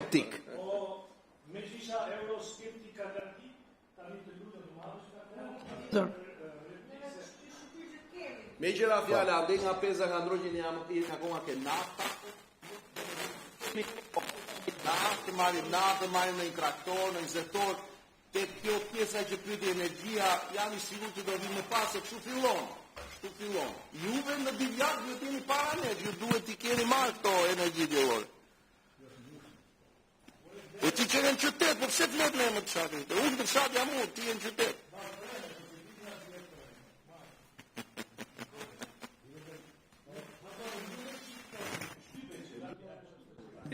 euroskeptik. Me që isha euroskeptika tani të lutem të marrësh. Me qëra fjala, ande nga peza nga ndrojgjën e akoma ke nafta. Naftë marim në një traktor, në një zetor, te kjo pjesa që pyeti energjia, jam i sigurt që do vi më pas se kështu fillon. Juve në divjak ju t'jeni para ne, ju duhet t'i keni marrë këto energji diellore. E ti qenë në qytet, po pse flet me më të fshatit? Unë të fshat jam unë, ti je në qytet.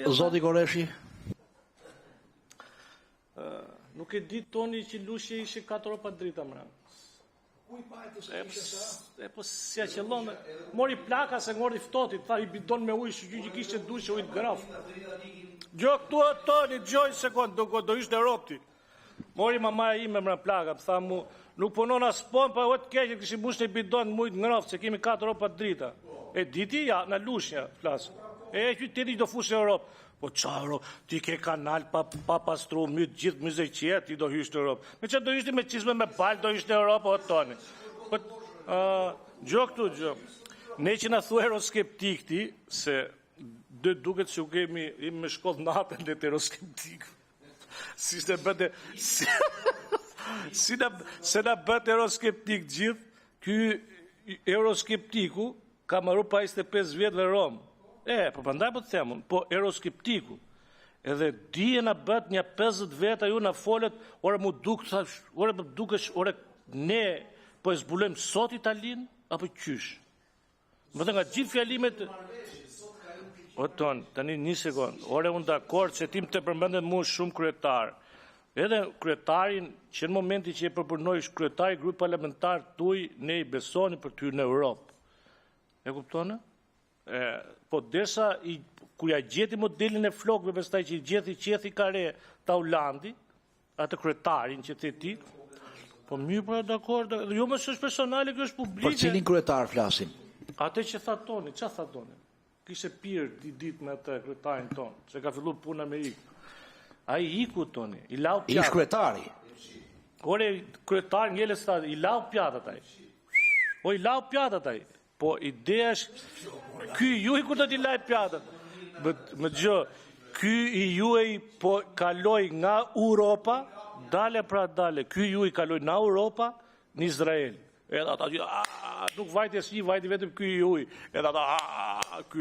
Zoti Koreshi. Nuk e di toni që lushje ishe 4 orë pa drita mra. Po si a qëllon, mori plaka se ngordi ftohtit, tha i bidon me ujë, që që kishte dushje ujë graf. Gjo këtu e toni, gjoj sekund, do ishte ropti. Mori mamaja ime mra plaka, tha mu, nuk punon as pon, pa o të keqe, kishim bush në bidon mujtë ngraf, se kemi 4 orë pa drita. E diti, ja, në lushja, flasë. E qyteti do fushë Europë. Po qaro, ti ke kanal pa pastru, mytë gjithë mëzëqia, ti do hyshtë në Europë. Me që do hyshtë me qizme me balë, do hyshtë në Europë, o toni. Gjo këtu, gjo. Ne që në thu euroskeptik ti, se dhe duket që kemi me shkollë natën dhe të euroskeptikë. Si shte bëte, se në bëte euroskeptik gjithë, ky euroskeptiku ka maru pa 25 vjetë dhe Romë. Po përndaj po të themun, po euroskeptiku, edhe dije në bët një 50 veta ju në folet, ore mu dukesh, ore ne po e zbulojmë sot Italin, apo qysh? Më të nga gjithë fjalimet... O ton, tani një sekund, ore unë dakord që tim të përmendet mu shumë kryetar. Edhe kryetarin, që në momenti që e përpurnoj kryetari grup parlamentar tuj, ne i besoni për ty në Europë. E kuptonë? Po desa, kur ja gjeti modelin e flokëve, pastaj që i qethi kare ta Hollandi, atë kryetarin që ti, po mirë pra dakord, jo më është personale, kjo është publike. Për cilin kryetar flasim? Atë që tha toni, që tha toni? Kishe pirë t'i dit me atë kryetarin tonë, që ka fillu punë Amerikë. A i iku toni, i lau pjatë. Ish kryetari? Kore kryetar njële së i lau pjatë ataj. O i lau pjatë ataj. Po ideja është, ky ju i ku të t'i laj pjatët. Më gjë, ky i ju e po kaloj nga Europa, dale pra dale, ky ju i kaloj nga Europa në Izrael. Edhe ata gjithë, nuk vajti as një, vajti vetëm ky ju i. Edhe ata, ky,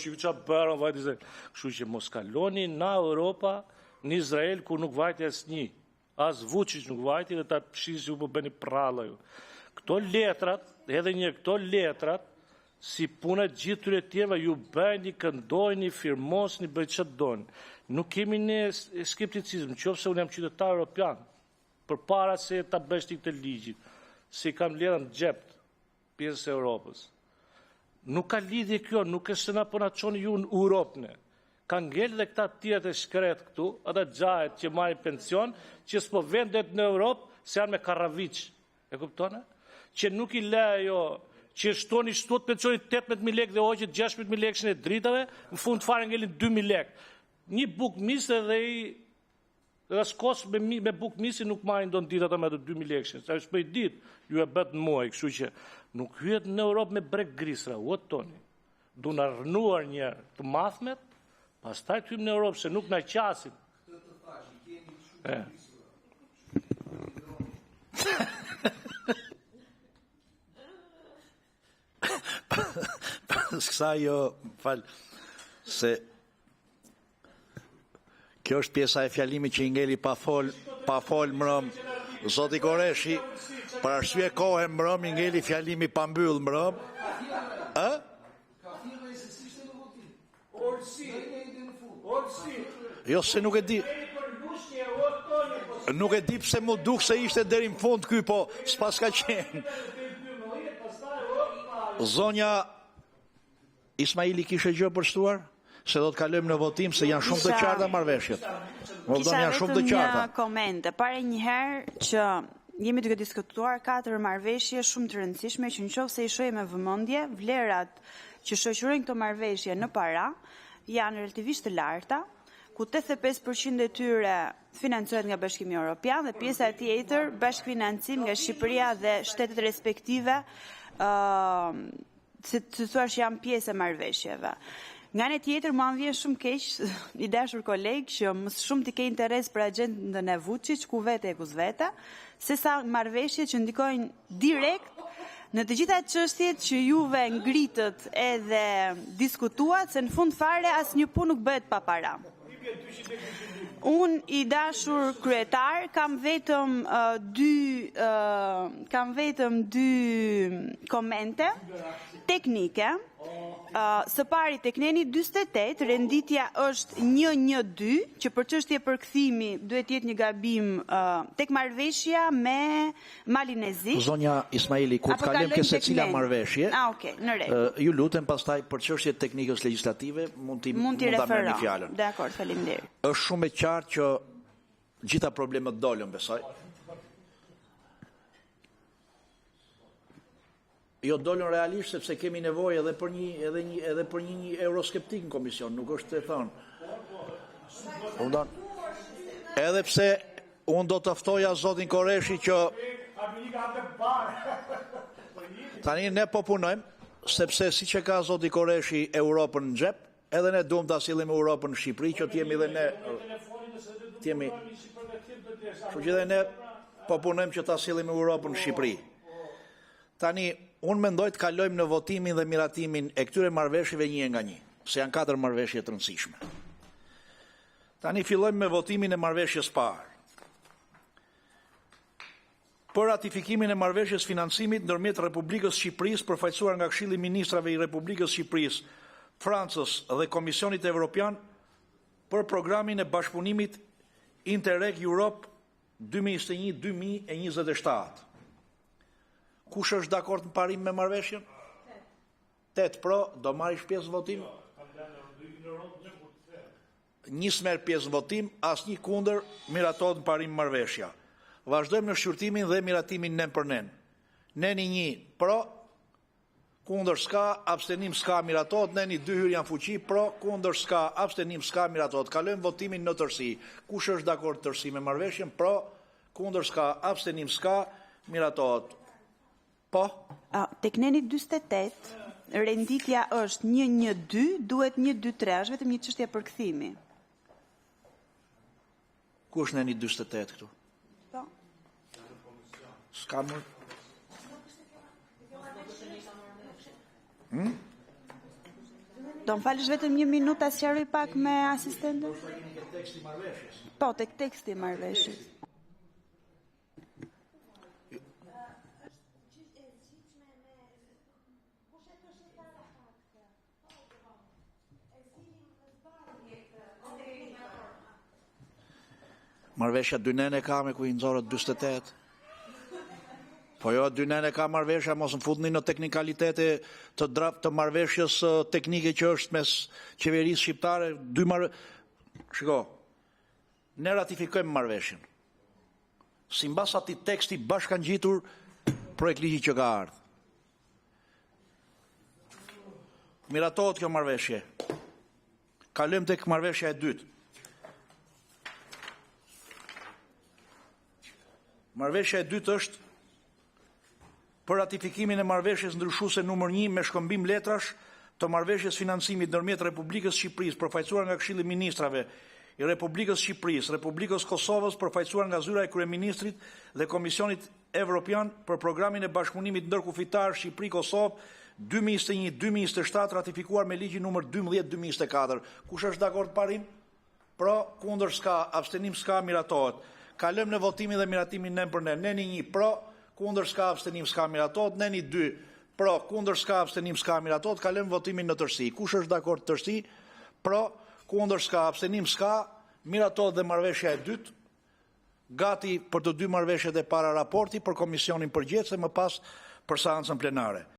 shikë qa bërë, vajti Izrael. Kështu që mos kaloni nga Europa në Izrael, ku nuk vajti as një. As Vučić nuk vajti dhe ta pshisi ju po bëni pralla ju. Këto letrat, edhe një këto letrat, si punët gjithë të tjera, ju bëjni, këndojni, firmosni, bëjtë që të dojnë. Nuk kemi ne skepticizm, qofë se unë jam qytetar Europian, për para se ta bështi këtë ligjit, se kam ledhën gjept, pjesës e Europës. Nuk ka lidhje kjo, nuk është se na përna qoni ju në Europëne. Ka ngellë dhe këta tjetë e shkret këtu, ata gjajet që marrin pension, që s'po vendet në Europë, se janë me Karavic. E kuptone? Që nuk i lejo, që shtoni shtot pensionit 18.000 lek dhe hoqët 16.000 lekëshin e dritave, në fund fare ngellin 2.000 lek. Një buk misë dhe i raskos me buk misë nuk marrin do në ditë ato me të 2.000 lekëshin. Sa është për i ditë, ju e betë në muaj, kështu që nuk hyet në Europë me brek grisra, o toni. Du në rënuar njerë të mathmet, pas taj të hymë në Europë, se nuk në qasin. Skësa jo, falë, se kjo është pjesa e fjalimi që i ngeli pa fol mërëm, Zoti Koreshi, për arsye kohë mërëm, i ngeli fjalimi pa mbyll mërëm. Jo, se nuk e di. Nuk e di pse mu duk se ishte deri në fund ky, po s'pas ka qenë. Zonja Ismaili kishe gjë për shtuar? Se do të kalojmë në votim, se janë shumë të qarta marrëveshjet. Kisha vetëm një koment. Pare njëherë që jemi duke diskutuar 4 marrëveshje shumë të rëndësishme, që në qoftë se i shohim me vëmendje, vlerat që shoqërojnë këto marrëveshje në para janë relativisht të larta, ku 85% e tyre financohet nga Bashkimi Evropian dhe pjesa tjetër bashkëfinancim nga Shqipëria dhe shtetet respektive, se të thuar që janë pjesë e marrëveshjeve. Nga një tjetër, mua më vjen shumë keq, i dashur kolegë, që më shumë t'i ke interes për agjendën e Vučić, ku vete e ku s'vete, se sa marrëveshje që ndikojnë direkt në të gjitha çështjet që juve ngritët edhe diskutuat, se në fund fare asnjë punë nuk bëhet pa para. Unë, i dashur kryetar, kam vetëm dy komente teknike. Së pari tek neni 48, renditja është 112, që për çështje përkthimi duhet jetë një gabim tek marrëveshja me Malin e Zi. Zonja Ismaili, kur të kalojmë ke secila marrëveshje, në rregull. Ju lutem pastaj për çështjet teknikës legjislative mund t'i referoj fjalën. Dakor, faleminderit. Është shumë e qartë që gjitha problemet dolën, besoj. Jo dolën realisht sepse kemi nevojë edhe për një euroskeptik në komision, nuk është të thonë. Edhe pse unë do të ftoja zotin Koreshi që tani ne po punojmë, sepse si që ka zoti Koreshi Europën në xhep, edhe ne duam ta sillim Europën në Shqipëri, që t'jemi dhe ne kështu që dhe ne po punojmë që ta sillim Europën në Shqipëri. Tani unë mendoj të kalojmë në votimin dhe miratimin e këtyre marrëveshjeve një nga një, se janë 4 marrëveshje të rëndësishme. Tani fillojmë me votimin e marrëveshjes parë. Për ratifikimin e marrëveshjes financimit ndërmjet Republikës Shqipërisë përfaqësuar nga Këshilli i Ministrave i Republikës Shqipërisë, Francës dhe Komisionit Evropian për programin e bashkëpunimit Interreg Europe 2021-2027. Kush është dakord në parim me marrëveshjen? 8 pro, do marrish pjesë në votim? Njës merr pjesë në votim, asnjë kundër, miratohet në parim marrëveshja. Vazhdojmë në shqyrtimin dhe miratimin nen për nen. Neni 1 pro, kundër s'ka, abstenim s'ka, miratohet. Neni 2 hyrë janë fuqi, pro, kundër s'ka, abstenim s'ka, miratohet. Kalojmë votimin në tërësi. Kush është dakord tërësi me marrëveshjen? Pro, kundër s'ka, abstenim s'ka, miratohet. Po? Tek neni 48, renditja është 112, duhet 123, është vetëm një çështje përkthimi. Ku është neni 48 këtu? Po. S'ka më... Do më falësh vetëm 1 minutë ta sqaroj pak me asistentën? Po, tek teksti i marrëveshjes. Marrëveshja 2 nene ka me ku i nxorët 48. Po jo, 2 nene ka marrëveshja, mos më futni në teknikalitete të marrëveshjes teknike që është mes qeverisë shqiptare. Shiko, ne ratifikojmë marrëveshjen. Simbas atij teksti bashkangjitur projekt ligji që ka ardhur. Miratohet kjo marrëveshje. Kalojmë tek marrëveshja e dytë. Marrëveshja e dytë është për ratifikimin e marrëveshjes ndryshuese numër 1 me shkëmbim letrash të marrëveshjes financimit ndërmjet Republikës Shqipërisë përfaqësuar nga Këshilli i Ministrave i Republikës Shqipërisë, Republikës Kosovës përfaqësuar nga zyra e kryeministrit dhe Komisionit Evropian për programin e bashkëpunimit ndërkufitar Shqipëri-Kosovë 2021-2027 ratifikuar me ligjin numër 12/2024. Kush është dakord parim? Pro, kundër s'ka, abstenim s'ka, miratohet. Kalojmë në votimin dhe miratimin nen për nen. Neni 1 pro, kundër s'ka, abstenim s'ka, miratohet. Neni 2 pro, kundër s'ka, abstenim s'ka, miratohet. Kalojmë votimin në tërësi. Kush është dakord tërësi? Pro, kundër s'ka, abstenim s'ka, miratohet dhe marrëveshja e dytë. Gati për të 2 marrëveshjet e para raporti për komisionin përgjithëse, më pas për seancën plenare.